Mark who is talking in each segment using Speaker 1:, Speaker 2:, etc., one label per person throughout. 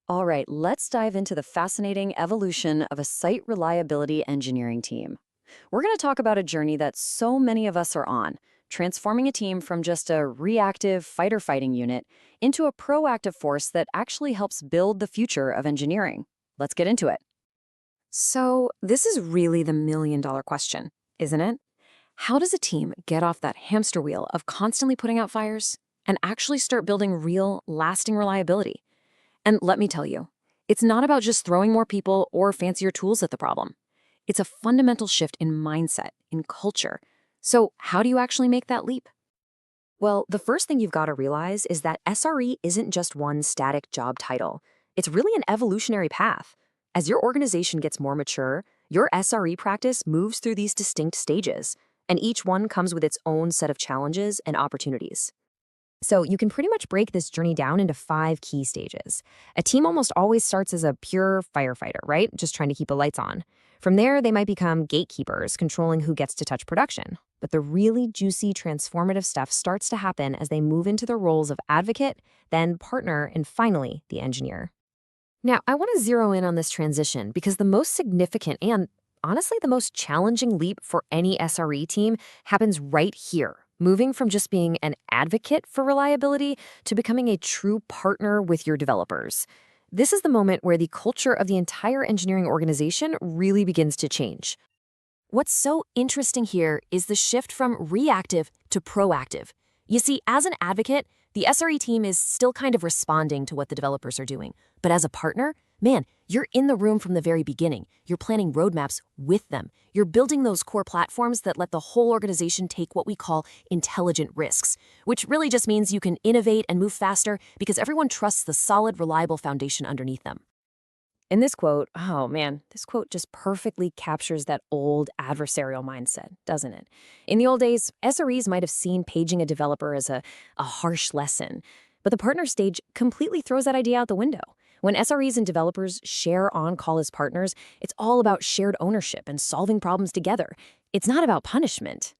Speaker 1: All right, let's dive into the fascinating evolution of a site reliability engineering team. We're going to talk about a journey that so many of us are on, transforming a team from just a reactive fighter fighting unit into a proactive force that actually helps build the future of engineering. Let's get into it. So, this is really the million-dollar question, isn't it? How does a team get off that hamster wheel of constantly putting out fires and actually start building real, lasting reliability? And let me tell you, it's not about just throwing more people or fancier tools at the problem. It's a fundamental shift in mindset, in culture. So, how do you actually make that leap? Well, the first thing you've got to realize is that SRE isn't just one static job title. It's really an evolutionary path. As your organization gets more mature, your SRE practice moves through these distinct stages, and each one comes with its own set of challenges and opportunities. So you can pretty much break this journey down into 5 key stages. A team almost always starts as a pure firefighter, right? Just trying to keep the lights on. From there, they might become gatekeepers, controlling who gets to touch production. But the really juicy, transformative stuff starts to happen as they move into the roles of advocate, then partner, and finally, the engineer. Now, I want to zero in on this transition because the most significant and honestly the most challenging leap for any SRE team happens right here, moving from just being an advocate for reliability to becoming a true partner with your developers. This is the moment where the culture of the entire engineering organization really begins to change. What's so interesting here is the shift from reactive to proactive. You see, as an advocate, the SRE team is still kind of responding to what the developers are doing. But as a partner, man, you're in the room from the very beginning. You're planning roadmaps with them. You're building those core platforms that let the whole organization take what we call intelligent risks, which really just means you can innovate and move faster because everyone trusts the solid, reliable foundation underneath them. In this quote, oh man, this quote just perfectly captures that old adversarial mindset, doesn't it? In the old days, SREs might have seen paging a developer as a harsh lesson, but the partner stage completely throws that idea out the window. When SREs and developers share on-call as partners, it's all about shared ownership and solving problems together. It's not about punishment.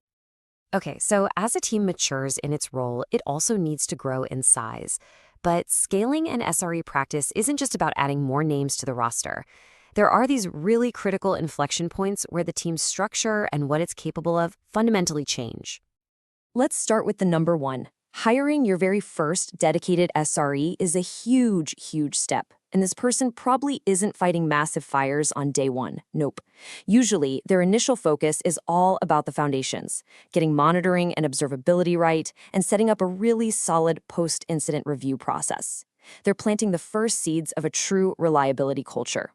Speaker 1: Okay, so as a team matures in its role, it also needs to grow in size. But scaling an SRE practice isn't just about adding more names to the roster. There are these really critical inflection points where the team's structure and what it's capable of fundamentally change. Let's start with the number one. Hiring your very first dedicated SRE is a huge, huge step. And this person probably isn't fighting massive fires on day one. Nope. Usually, their initial focus is all about the foundations, getting monitoring and observability right, and setting up a really solid post-incident review process. They're planting the first seeds of a true reliability culture.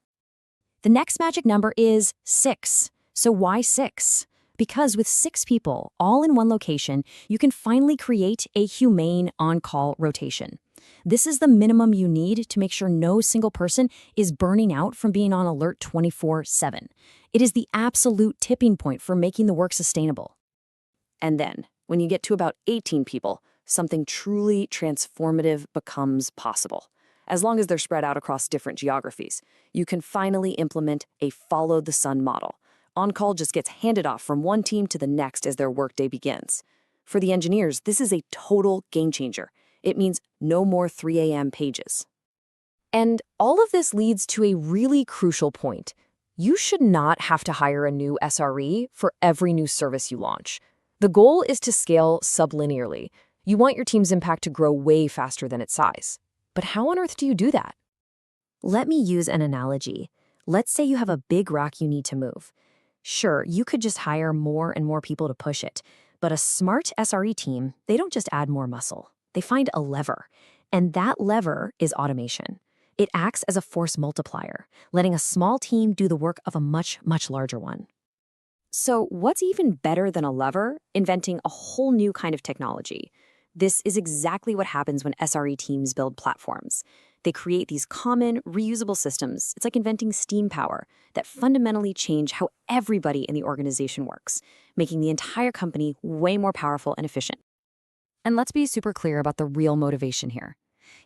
Speaker 1: The next magic number is 6. So why 6? Because with 6 people, all in one location, you can finally create a humane on-call rotation. This is the minimum you need to make sure no single person is burning out from being on alert 24/7. It is the absolute tipping point for making the work sustainable. And then, when you get to about 18 people, something truly transformative becomes possible. As long as they're spread out across different geographies, you can finally implement a follow-the-sun model. On-call just gets handed off from one team to the next as their workday begins. For the engineers, this is a total game changer. It means no more 3 a.m. pages. And all of this leads to a really crucial point. You should not have to hire a new SRE for every new service you launch. The goal is to scale sublinearly. You want your team's impact to grow way faster than its size. But how on earth do you do that? Let me use an analogy. Let's say you have a big rock you need to move. Sure, you could just hire more and more people to push it, but a smart SRE team, they don't just add more muscle. They find a lever, and that lever is automation. It acts as a force multiplier, letting a small team do the work of a much, much larger one. So what's even better than a lever? Inventing a whole new kind of technology. This is exactly what happens when SRE teams build platforms. They create these common, reusable systems. It's like inventing steam power that fundamentally change how everybody in the organization works, making the entire company way more powerful and efficient. And let's be super clear about the real motivation here.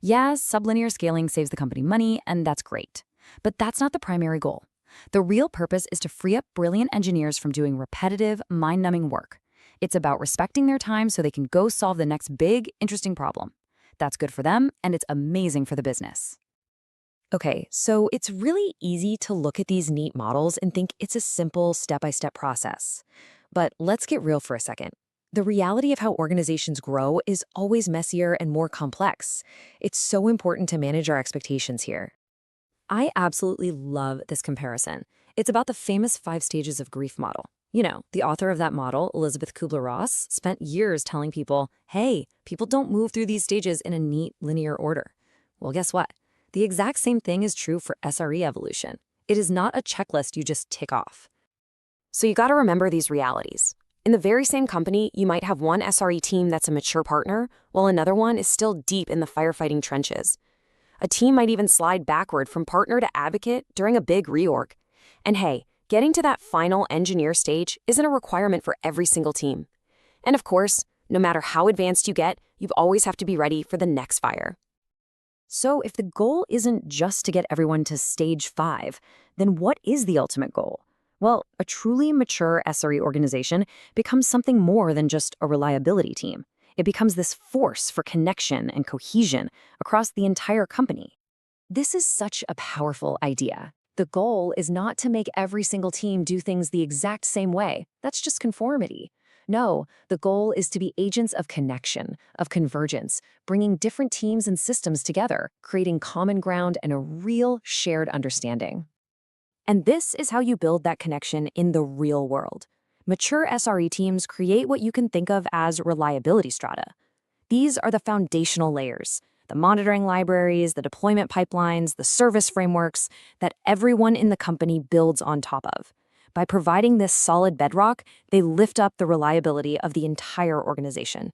Speaker 1: Yeah, sublinear scaling saves the company money, and that's great. But that's not the primary goal. The real purpose is to free up brilliant engineers from doing repetitive, mind-numbing work. It's about respecting their time so they can go solve the next big, interesting problem. That's good for them, and it's amazing for the business.
Speaker 2: Okay, so it's really easy to look at these neat models and think it's a simple step-by-step process. But let's get real for a second. The reality of how organizations grow is always messier and more complex. It's so important to manage our expectations here.
Speaker 1: I absolutely love this comparison. It's about the famous 5 stages of grief model. You know, the author of that model, Elizabeth Kubler-Ross, spent years telling people, hey, people don't move through these stages in a neat, linear order. Well, guess what? The exact same thing is true for SRE evolution. It is not a checklist you just tick off. So you got to remember these realities. In the very same company, you might have one SRE team that's a mature partner, while another one is still deep in the firefighting trenches. A team might even slide backward from partner to advocate during a big reorg. And hey, getting to that final engineer stage isn't a requirement for every single team. And of course, no matter how advanced you get, you always have to be ready for the next fire. So if the goal isn't just to get everyone to stage 5, then what is the ultimate goal? Well, a truly mature SRE organization becomes something more than just a reliability team. It becomes this force for connection and cohesion across the entire company. This is such a powerful idea. The goal is not to make every single team do things the exact same way. That's just conformity. No, the goal is to be agents of connection, of convergence, bringing different teams and systems together, creating common ground and a real shared understanding. And this is how you build that connection in the real world. Mature SRE teams create what you can think of as reliability strata. These are the foundational layers, the monitoring libraries, the deployment pipelines, the service frameworks that everyone in the company builds on top of. By providing this solid bedrock, they lift up the reliability of the entire organization.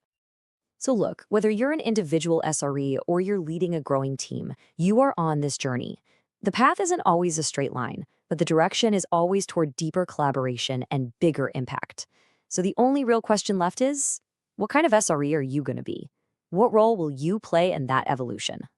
Speaker 1: So look, whether you're an individual SRE or you're leading a growing team, you are on this journey. The path isn't always a straight line, but the direction is always toward deeper collaboration and bigger impact. So the only real question left is, what kind of SRE are you going to be? What role will you play in that evolution?